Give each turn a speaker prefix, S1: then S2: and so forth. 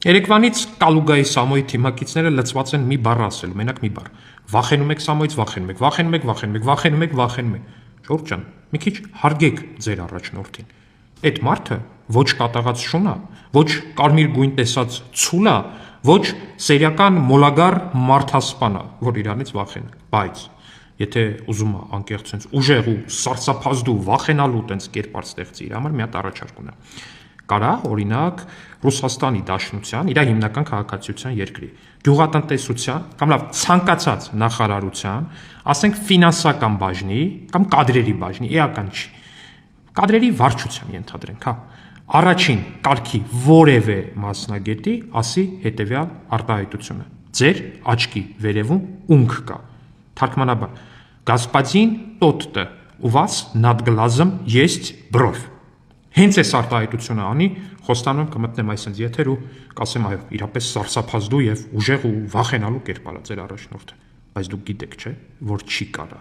S1: Երեկվանից Կալուգայի Սամոյի թիմակիցները լծված են մի բառ ասելու, մենակ մի բառ։ Վախենում եք Սամոյից, վախենում եք։ Ժողովուրդ ջան, մի քիչ հարգեք ձեր առաջնորդին։ Այդ մարդը ոչ կատաղած շուն է, ոչ կարմիր գույն տեսած ցուլ է, ոչ սերիական մոլագար մարդասպան է, որ իրանից վախենա։ Բայց եթե ուզում է անկեղծ sense ուժեղ ու սարսափազդու վախենալու տենց կերպար ստեղծի իր համար մի հատ առաջարկ ունեմ։ Կարա օրինակ Ռուսաստանի Դաշնության իր հիմնական քաղաքացիության երկրի գյուղատնտեսության կամ լավ ցանկացած նախարարության, ասենք ֆինանսական բաժնի կամ կադրերի բաժնի, էական չի։ Կադրերի վարչության ենթադրենք, հա։ Առաջին կարգի որևէ մասնագետի ասի հետևյալ արտահայտությունը։ Ձեր աչքի վերևում ունք կա։ Թարգմանաբար Господин тот-то у вас над глазом есть бровь։ Հենց այս արտահայտությունը անի, խոստանում եմ կմտնեմ այսպես եթեր ու կասեմ այո, իրապես սարսափազդու եւ ուժեղ ու վախենալու կերպար է ձեր առաջնորդը, բայց դուք գիտեք, չէ, որ չի կարա։